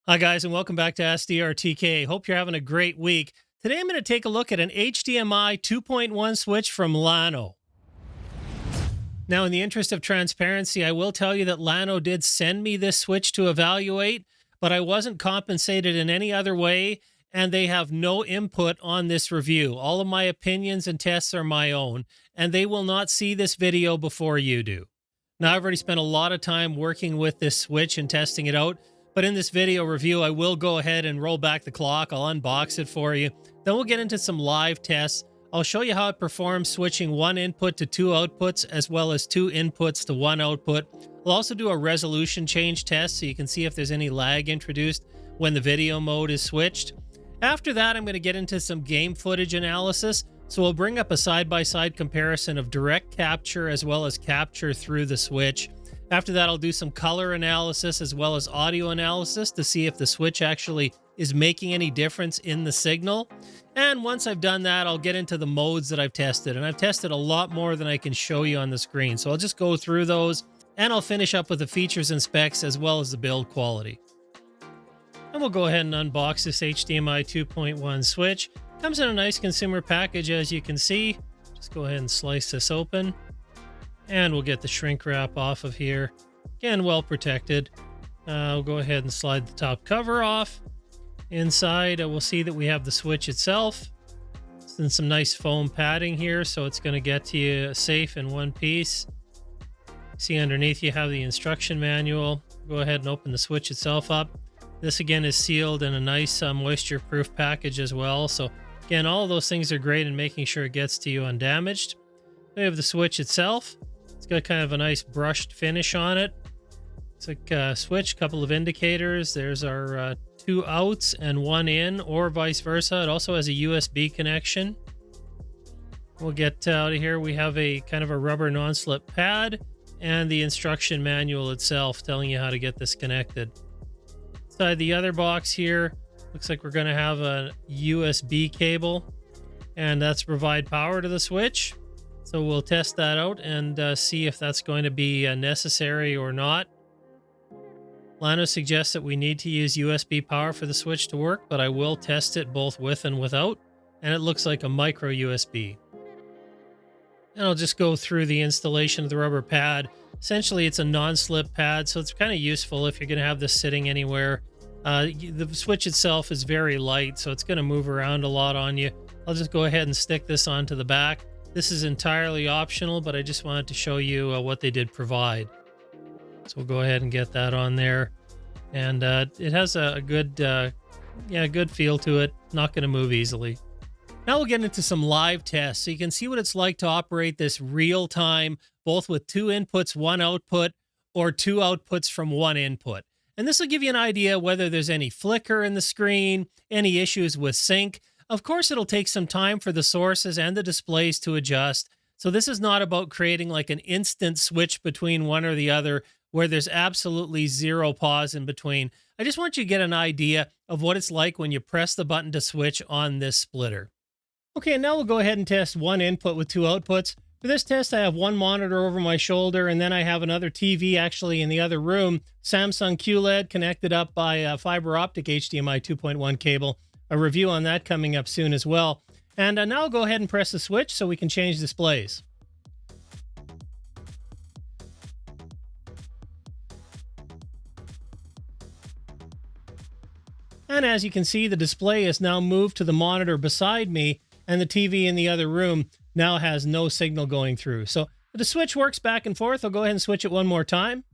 Hi guys, and welcome back to SDRTK. Hope you're having a great week. Today I'm going to take a look at an HDMI 2.1 switch from Llano. Now, in the interest of transparency, I will tell you that Llano did send me this switch to evaluate, but I wasn't compensated in any other way, and they have no input on this review. All of my opinions and tests are my own, and they will not see this video before you do. Now, I've already spent a lot of time working with this switch and testing it out, but in this video review, I will go ahead and roll back the clock. I'll unbox it for you. Then we'll get into some live tests. I'll show you how it performs switching one input to two outputs, as well as two inputs to one output. I'll also do a resolution change test so you can see if there's any lag introduced when the video mode is switched. After that, I'm going to get into some game footage analysis. So we'll bring up a side-by-side comparison of direct capture as well as capture through the switch. After that, I'll do some color analysis as well as audio analysis to see if the switch actually is making any difference in the signal. And once I've done that, I'll get into the modes that I've tested. And I've tested a lot more than I can show you on the screen. So I'll just go through those, and I'll finish up with the features and specs as well as the build quality. And we'll go ahead and unbox this HDMI 2.1 switch. Comes in a nice consumer package, as you can see. Just go ahead and slice this open. And we'll get the shrink wrap off of here. Again, well protected. We'll go ahead and slide the top cover off. Inside, we'll see that we have the switch itself. It's in some nice foam padding here, so it's going to get to you safe in one piece. See underneath you have the instruction manual. Go ahead and open the switch itself up. This again is sealed in a nice moisture-proof package as well. So again, all of those things are great in making sure it gets to you undamaged. We have the switch itself. It's got kind of a nice brushed finish on it. It's like a switch, couple of indicators. There's our two outs and one in, or vice versa. It also has a USB connection. We'll get out of here. We have a kind of a rubber non-slip pad and the instruction manual itself telling you how to get this connected. Inside the other box here, looks like we're going to have a USB cable, and that's to provide power to the switch. So we'll test that out and see if that's going to be necessary or not. Llano suggests that we need to use USB power for the switch to work, but I will test it both with and without, and it looks like a micro USB. And I'll just go through the installation of the rubber pad. Essentially, it's a non-slip pad, so it's kind of useful if you're going to have this sitting anywhere. The switch itself is very light, so it's going to move around a lot on you. I'll just go ahead and stick this onto the back. This is entirely optional, but I just wanted to show you what they did provide. So we'll go ahead and get that on there. And it has a good, good feel to it. Not going to move easily. Now we'll get into some live tests so you can see what it's like to operate this real time, both with two inputs, one output, or two outputs from one input. And this will give you an idea whether there's any flicker in the screen, any issues with sync. Of course, it'll take some time for the sources and the displays to adjust. So this is not about creating like an instant switch between one or the other where there's absolutely zero pause in between. I just want you to get an idea of what it's like when you press the button to switch on this splitter. Okay, and now we'll go ahead and test one input with two outputs. For this test, I have one monitor over my shoulder, and then I have another TV actually in the other room, Samsung QLED connected up by a fiber optic HDMI 2.1 cable. A review on that coming up soon as well. And now I'll go ahead and press the switch so we can change displays. And as you can see, the display is now moved to the monitor beside me, and the TV in the other room now has no signal going through. So the switch works back and forth. I'll go ahead and switch it one more time.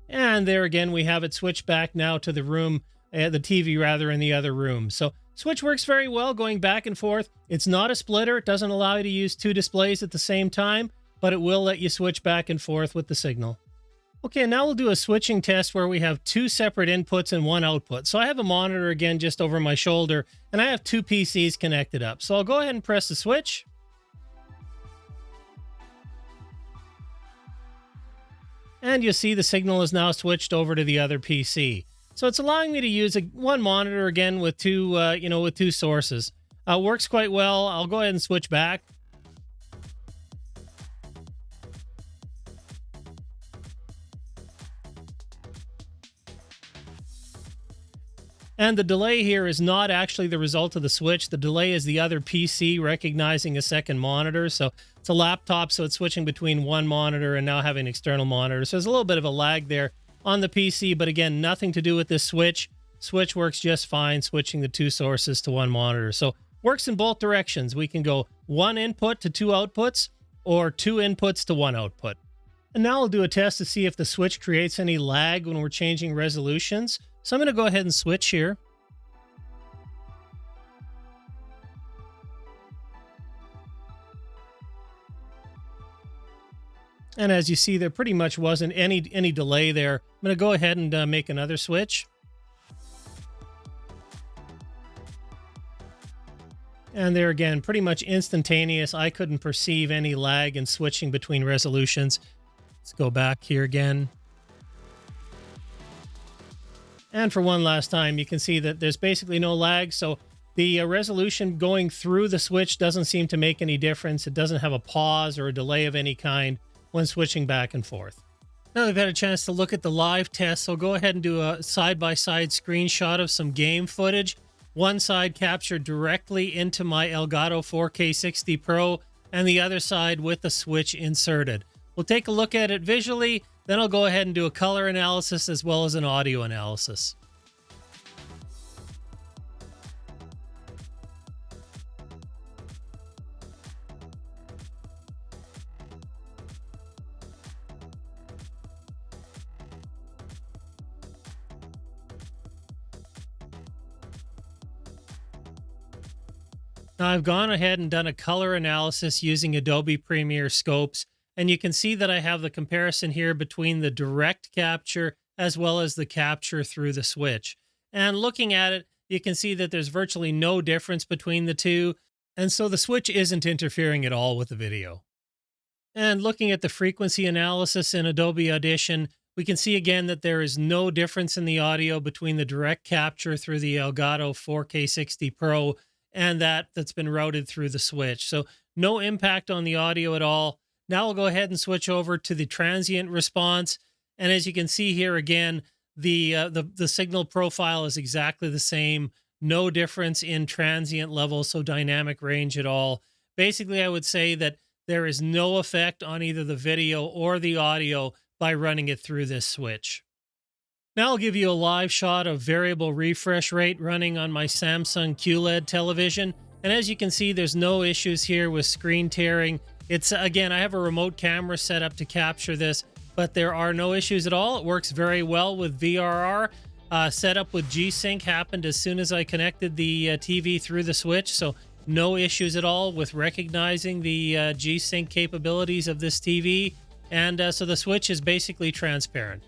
And there again, we have it switched back now to the room, the TV rather, in the other room. So switch works very well going back and forth. It's not a splitter. It doesn't allow you to use two displays at the same time, but it will let you switch back and forth with the signal. Okay, now we'll do a switching test where we have two separate inputs and one output. So I have a monitor again just over my shoulder, and I have two PCs connected up. So I'll go ahead and press the switch. And you'll see the signal is now switched over to the other PC. So it's allowing me to use one monitor again with two, with two sources. Works quite well. I'll go ahead and switch back. And the delay here is not actually the result of the switch. The delay is the other PC recognizing a second monitor. So it's a laptop, so it's switching between one monitor and now having an external monitor. So there's a little bit of a lag there on the PC, but again, nothing to do with this switch. Switch works just fine, switching the two sources to one monitor. So works in both directions. We can go one input to two outputs or two inputs to one output. And now I'll do a test to see if the switch creates any lag when we're changing resolutions. So I'm going to go ahead and switch here. And as you see, there pretty much wasn't any delay there. I'm going to go ahead and make another switch. And there again, pretty much instantaneous. I couldn't perceive any lag in switching between resolutions. Let's go back here again. And for one last time, you can see that there's basically no lag. So the resolution going through the switch doesn't seem to make any difference. It doesn't have a pause or a delay of any kind when switching back and forth. Now we've had a chance to look at the live test, so go ahead and do a side-by-side screenshot of some game footage. One side captured directly into my Elgato 4K 60 Pro, and the other side with the switch inserted. We'll take a look at it visually, then I'll go ahead and do a color analysis as well as an audio analysis. Now I've gone ahead and done a color analysis using Adobe Premiere Scopes, and you can see that I have the comparison here between the direct capture as well as the capture through the switch. And looking at it, you can see that there's virtually no difference between the two, and so the switch isn't interfering at all with the video. And looking at the frequency analysis in Adobe Audition, we can see again that there is no difference in the audio between the direct capture through the Elgato 4K 60 Pro and that's been routed through the switch. So no impact on the audio at all. Now we'll go ahead and switch over to the transient response. And as you can see here again, the signal profile is exactly the same. No difference in transient level, so dynamic range at all. Basically, I would say that there is no effect on either the video or the audio by running it through this switch. Now I'll give you a live shot of variable refresh rate running on my Samsung QLED television. And as you can see, there's no issues here with screen tearing. It's, again, I have a remote camera set up to capture this, but there are no issues at all. It works very well with VRR. Setup with G-Sync happened as soon as I connected the TV through the switch, so no issues at all with recognizing the G-Sync capabilities of this TV. And so the switch is basically transparent.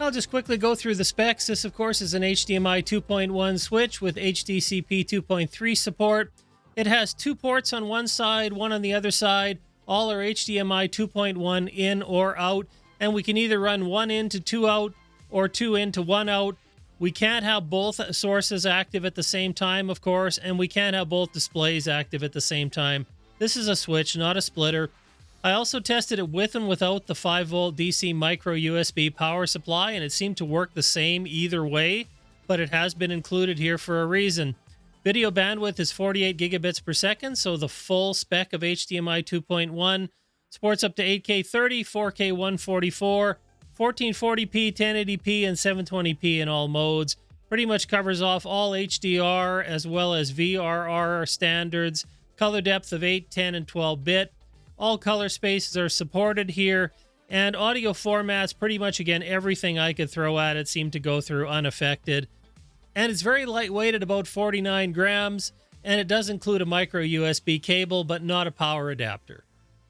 I'll just quickly go through the specs. This, of course, is an HDMI 2.1 switch with HDCP 2.3 support. It has two ports on one side, one on the other side. All are HDMI 2.1 in or out, and we can either run one in to two out or two in to one out. We can't have both sources active at the same time, of course, and we can't have both displays active at the same time. This is a switch, not a splitter. I also tested it with and without the 5-volt DC micro USB power supply, and it seemed to work the same either way, but it has been included here for a reason. Video bandwidth is 48 gigabits per second, so the full spec of HDMI 2.1. Supports up to 8K 30, 4K 144, 1440p, 1080p, and 720p in all modes. Pretty much covers off all HDR as well as VRR standards. Color depth of 8, 10, and 12-bit. All color spaces are supported here, and audio formats, pretty much, again, everything I could throw at it seemed to go through unaffected. And it's very lightweight at about 49 grams, and it does include a micro USB cable, but not a power adapter.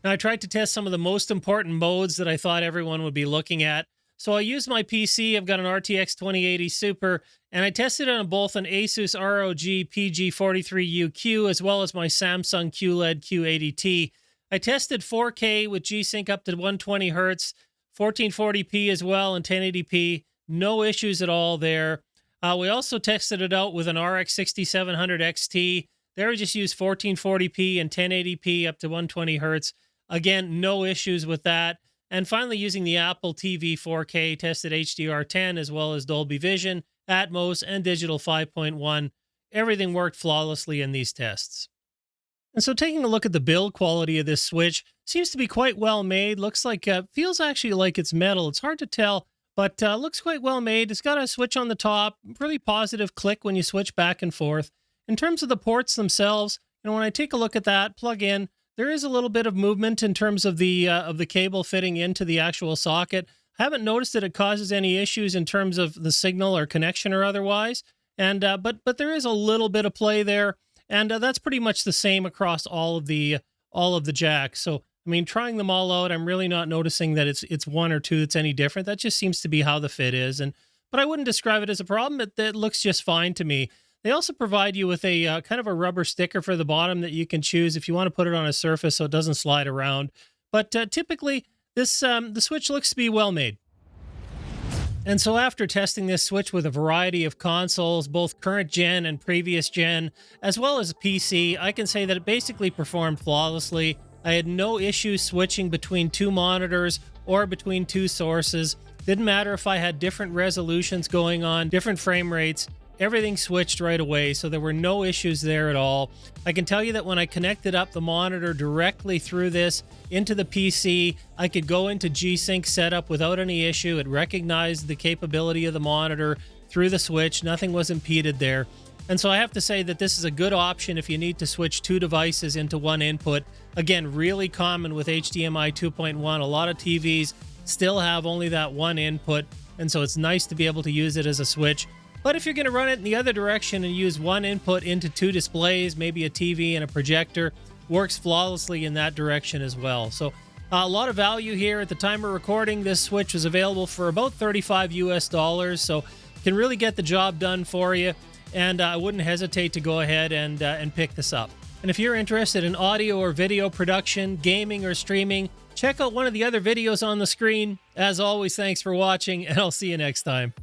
Now, I tried to test some of the most important modes that I thought everyone would be looking at. So I used my PC, I've got an RTX 2080 Super, and I tested it on both an Asus ROG PG43UQ as well as my Samsung QLED Q80T. I tested 4K with G-Sync up to 120 Hz, 1440p as well, and 1080p. No issues at all there. We also tested it out with an RX 6700 XT. There we just used 1440p and 1080p up to 120 Hz. Again, no issues with that. And finally, using the Apple TV 4K, tested HDR10 as well as Dolby Vision, Atmos, and digital 5.1. Everything worked flawlessly in these tests. And so taking a look at the build quality of this switch, seems to be quite well made. Looks like, feels actually like it's metal. It's hard to tell, but looks quite well made. It's got a switch on the top, really positive click when you switch back and forth. In terms of the ports themselves, when I take a look at that, plug in, there is a little bit of movement in terms of the cable fitting into the actual socket. I haven't noticed that it causes any issues in terms of the signal or connection or otherwise. And but there is a little bit of play there, and that's pretty much the same across all of the jacks. So I mean, trying them all out, I'm really not noticing that it's one or two that's any different. That just seems to be how the fit is, but I wouldn't describe it as a problem. It looks just fine to me. They also provide you with a kind of a rubber sticker for the bottom that you can choose if you want to put it on a surface so it doesn't slide around. But typically, this the switch looks to be well made. And so after testing this switch with a variety of consoles, both current gen and previous gen, as well as a PC, I can say that it basically performed flawlessly. I had no issues switching between two monitors or between two sources. Didn't matter if I had different resolutions going on, different frame rates. Everything switched right away, so there were no issues there at all. I can tell you that when I connected up the monitor directly through this into the PC, I could go into G-Sync setup without any issue. It recognized the capability of the monitor through the switch. Nothing was impeded there. And so I have to say that this is a good option if you need to switch two devices into one input. Again, really common with HDMI 2.1. A lot of TVs still have only that one input, and so it's nice to be able to use it as a switch. But if you're going to run it in the other direction and use one input into two displays, maybe a TV and a projector, works flawlessly in that direction as well. So a lot of value here. At the time of recording, this switch was available for about $35 US, so can really get the job done for you. And I wouldn't hesitate to go ahead and pick this up. And if you're interested in audio or video production, gaming or streaming, check out one of the other videos on the screen. As always, thanks for watching, and I'll see you next time.